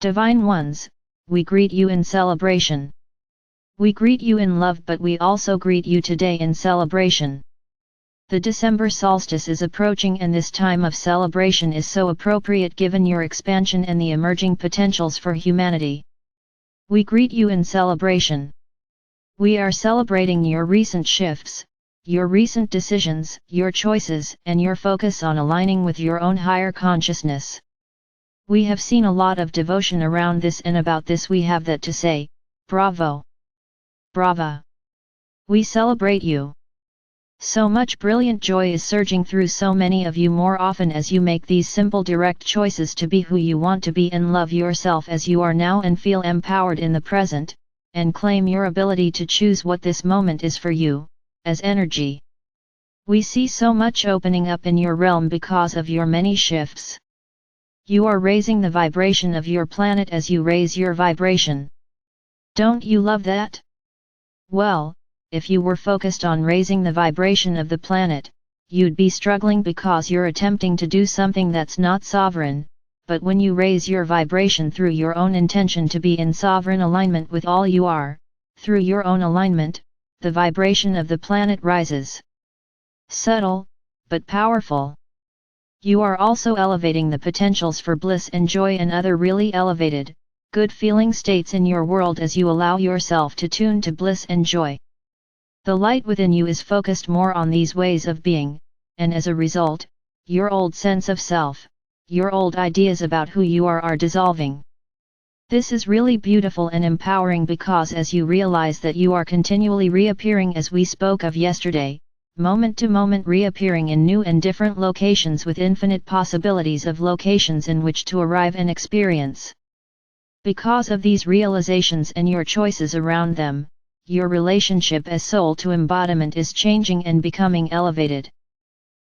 Divine Ones, we greet you in celebration. We greet you in love, but we also greet you today in celebration. The December solstice is approaching, and this time of celebration is so appropriate given your expansion and the emerging potentials for humanity. We greet you in celebration. We are celebrating your recent shifts, your recent decisions, your choices, and your focus on aligning with your own higher consciousness. We have seen a lot of devotion around this, and about this we have that to say. Bravo! Brava! We celebrate you. So much brilliant joy is surging through so many of you more often as you make these simple direct choices to be who you want to be and love yourself as you are now, and feel empowered in the present, and claim your ability to choose what this moment is for you, as energy. We see so much opening up in your realm because of your many shifts. You are raising the vibration of your planet as you raise your vibration. Don't you love that? Well, if you were focused on raising the vibration of the planet, you'd be struggling because you're attempting to do something that's not sovereign, but when you raise your vibration through your own intention to be in sovereign alignment with all you are, through your own alignment, the vibration of the planet rises. Subtle, but powerful. You are also elevating the potentials for bliss and joy and other really elevated, good feeling states in your world as you allow yourself to tune to bliss and joy. The light within you is focused more on these ways of being, and as a result, your old sense of self, your old ideas about who you are dissolving. This is really beautiful and empowering because as you realize that you are continually reappearing, as we spoke of yesterday, moment to moment reappearing in new and different locations with infinite possibilities of locations in which to arrive and experience. Because of these realizations and your choices around them, your relationship as soul to embodiment is changing and becoming elevated.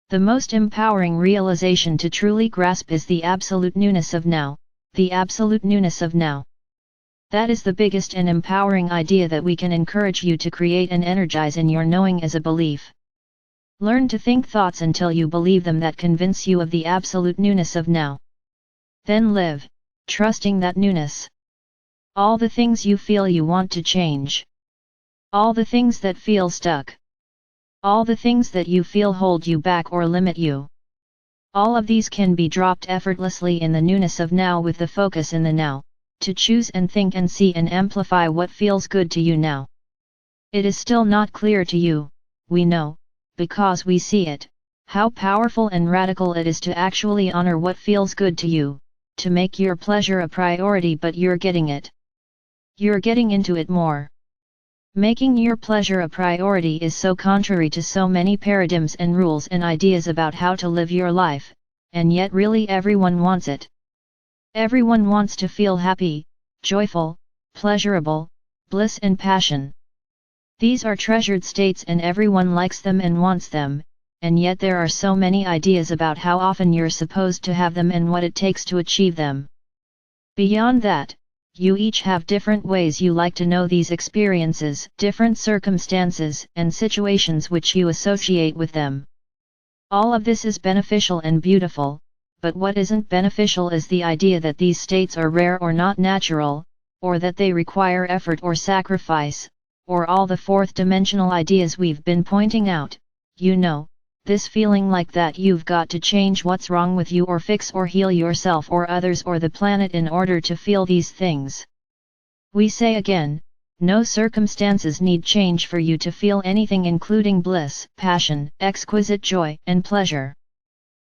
The most empowering realization to truly grasp is the absolute newness of now, the absolute newness of now. That is the biggest and empowering idea that we can encourage you to create and energize in your knowing as a belief. Learn to think thoughts until you believe them that convince you of the absolute newness of now. Then live, trusting that newness. All the things you feel you want to change. All the things that feel stuck. All the things that you feel hold you back or limit you. All of these can be dropped effortlessly in the newness of now with the focus in the now, to choose and think and see and amplify what feels good to you now. It is still not clear to you, we know, because we see it, how powerful and radical it is to actually honor what feels good to you, to make your pleasure a priority, but you're getting it. You're getting into it more. Making your pleasure a priority is so contrary to so many paradigms and rules and ideas about how to live your life, and yet really everyone wants it. Everyone wants to feel happy, joyful, pleasurable, bliss and passion. These are treasured states and everyone likes them and wants them, and yet there are so many ideas about how often you're supposed to have them and what it takes to achieve them. Beyond that, you each have different ways you like to know these experiences, different circumstances and situations which you associate with them. All of this is beneficial and beautiful, but what isn't beneficial is the idea that these states are rare or not natural, or that they require effort or sacrifice, or all the fourth-dimensional ideas we've been pointing out. You know, this feeling like that you've got to change what's wrong with you or fix or heal yourself or others or the planet in order to feel these things. We say again, no circumstances need change for you to feel anything, including bliss, passion, exquisite joy, and pleasure.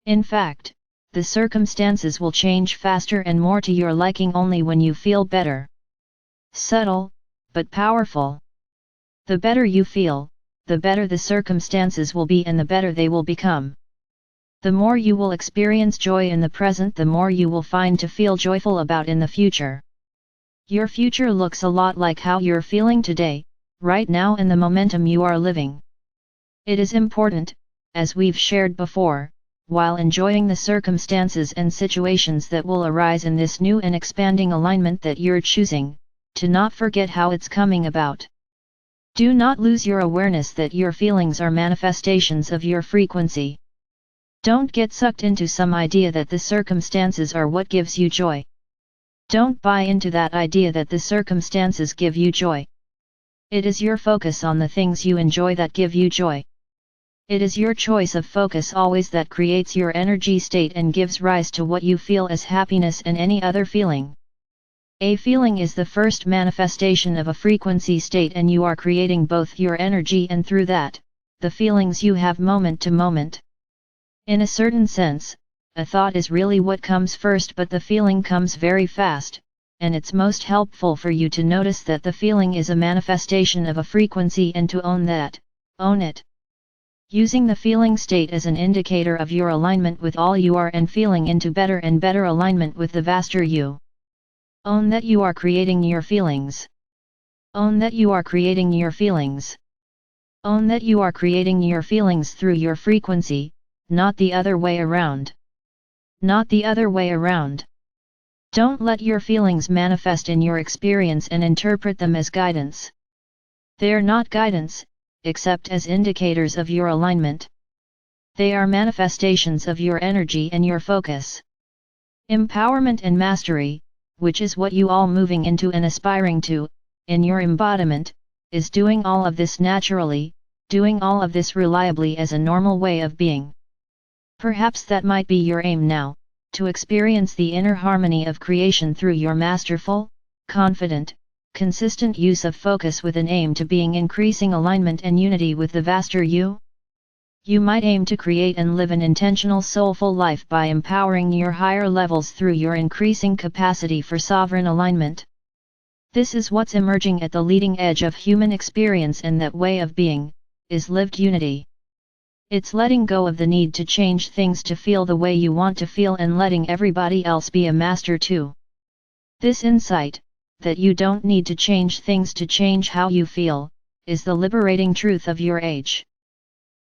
In fact, the circumstances will change faster and more to your liking only when you feel better. Subtle, but powerful. The better you feel, the better the circumstances will be and the better they will become. The more you will experience joy in the present, the more you will find to feel joyful about in the future. Your future looks a lot like how you're feeling today, right now, and the momentum you are living. It is important, as we've shared before, while enjoying the circumstances and situations that will arise in this new and expanding alignment that you're choosing, to not forget how it's coming about. Do not lose your awareness that your feelings are manifestations of your frequency. Don't get sucked into some idea that the circumstances are what gives you joy. Don't buy into that idea that the circumstances give you joy. It is your focus on the things you enjoy that give you joy. It is your choice of focus always that creates your energy state and gives rise to what you feel as happiness and any other feeling. A feeling is the first manifestation of a frequency state, and you are creating both your energy and through that, the feelings you have moment to moment. In a certain sense, a thought is really what comes first, but the feeling comes very fast, and it's most helpful for you to notice that the feeling is a manifestation of a frequency and to own that, own it. Using the feeling state as an indicator of your alignment with all you are and feeling into better and better alignment with the vaster you. Own that you are creating your feelings. Own that you are creating your feelings. Own that you are creating your feelings through your frequency, not the other way around. Not the other way around. Don't let your feelings manifest in your experience and interpret them as guidance. They're not guidance, except as indicators of your alignment. They are manifestations of your energy and your focus. Empowerment and mastery, which is what you all moving into and aspiring to, in your embodiment, is doing all of this naturally, doing all of this reliably as a normal way of being. Perhaps that might be your aim now, to experience the inner harmony of creation through your masterful, confident, consistent use of focus with an aim to being increasing alignment and unity with the vaster you. You might aim to create and live an intentional soulful life by empowering your higher levels through your increasing capacity for sovereign alignment. This is what's emerging at the leading edge of human experience, and that way of being is lived unity. It's letting go of the need to change things to feel the way you want to feel and letting everybody else be a master too. This insight, that you don't need to change things to change how you feel, is the liberating truth of your age.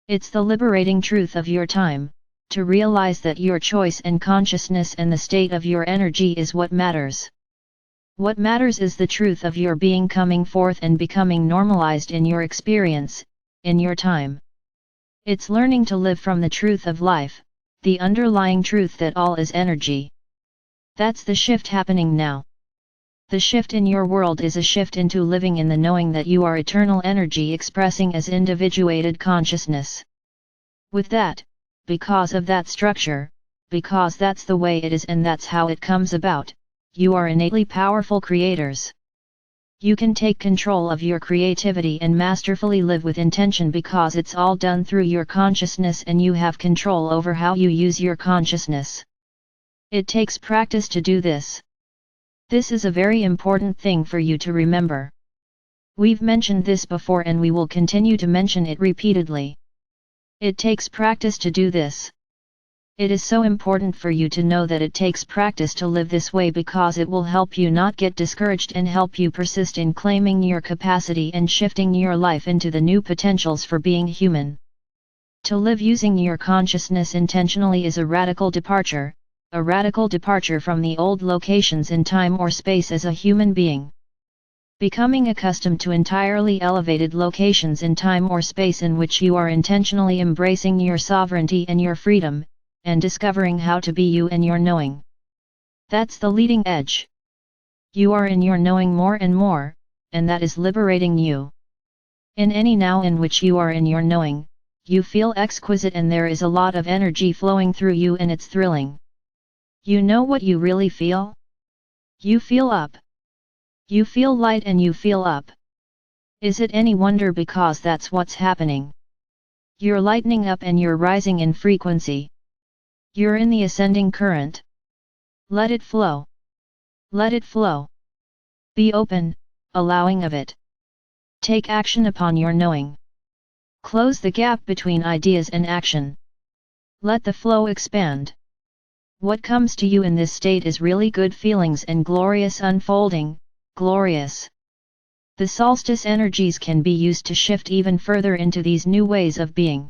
It's the liberating truth of your time, to realize that your choice and consciousness and the state of your energy is what matters. What matters is the truth of your being coming forth and becoming normalized in your experience, in your time. It's learning to live from the truth of life, the underlying truth that all is energy. That's the shift happening now. The shift in your world is a shift into living in the knowing that you are eternal energy expressing as individuated consciousness. With that, because of that structure, because that's the way it is and that's how it comes about, you are innately powerful creators. You can take control of your creativity and masterfully live with intention because it's all done through your consciousness and you have control over how you use your consciousness. It takes practice to do this. This is a very important thing for you to remember. We've mentioned this before and we will continue to mention it repeatedly. It takes practice to do this. It is so important for you to know that it takes practice to live this way because it will help you not get discouraged and help you persist in claiming your capacity and shifting your life into the new potentials for being human. To live using your consciousness intentionally is a radical departure from the old locations in time or space as a human being. Becoming accustomed to entirely elevated locations in time or space in which you are intentionally embracing your sovereignty and your freedom, and discovering how to be you and your knowing. That's the leading edge. You are in your knowing more and more, and that is liberating you. In any now in which you are in your knowing, you feel exquisite and there is a lot of energy flowing through you and it's thrilling. You know what you really feel? You feel up. You feel light and you feel up. Is it any wonder because that's what's happening? You're lightening up and you're rising in frequency. You're in the ascending current. Let it flow. Let it flow. Be open, allowing of it. Take action upon your knowing. Close the gap between ideas and action. Let the flow expand. What comes to you in this state is really good feelings and glorious unfolding, glorious. The solstice energies can be used to shift even further into these new ways of being.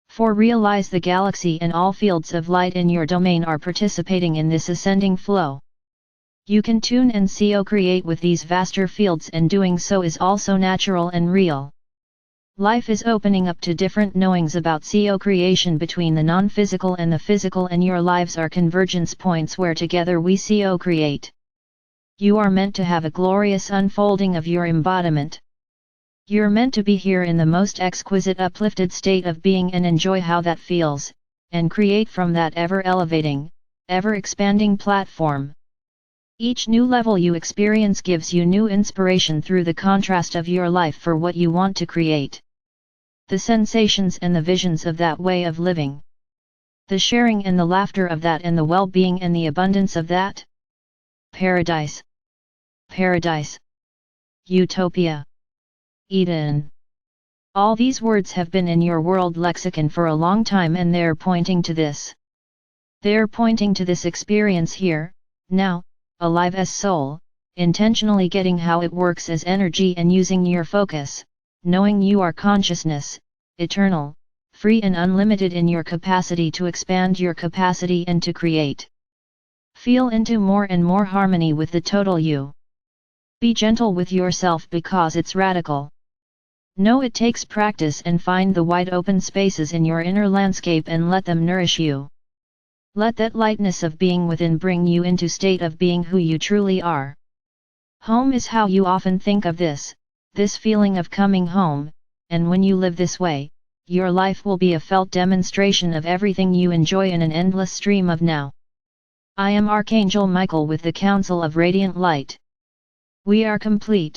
For realize the galaxy and all fields of light in your domain are participating in this ascending flow. You can tune and co-create with these vaster fields and doing so is also natural and real. Life is opening up to different knowings about co-creation between the non-physical and the physical and your lives are convergence points where together we co-create. You are meant to have a glorious unfolding of your embodiment. You're meant to be here in the most exquisite uplifted state of being and enjoy how that feels, and create from that ever-elevating, ever-expanding platform. Each new level you experience gives you new inspiration through the contrast of your life for what you want to create. The sensations and the visions of that way of living. The sharing and the laughter of that and the well-being and the abundance of that. Paradise. Paradise. Utopia. Eden. All these words have been in your world lexicon for a long time and they're pointing to this. They're pointing to this experience here, now, alive as soul, intentionally getting how it works as energy and using your focus, knowing you are consciousness, eternal, free and unlimited in your capacity to expand your capacity and to create. Feel into more and more harmony with the total you. Be gentle with yourself because it's radical. Know it takes practice and find the wide open spaces in your inner landscape and let them nourish you. Let that lightness of being within bring you into state of being who you truly are. Home is how you often think of this feeling of coming home, and when you live this way, your life will be a felt demonstration of everything you enjoy in an endless stream of now. I am Archangel Michael with the Council of Radiant Light. We are complete.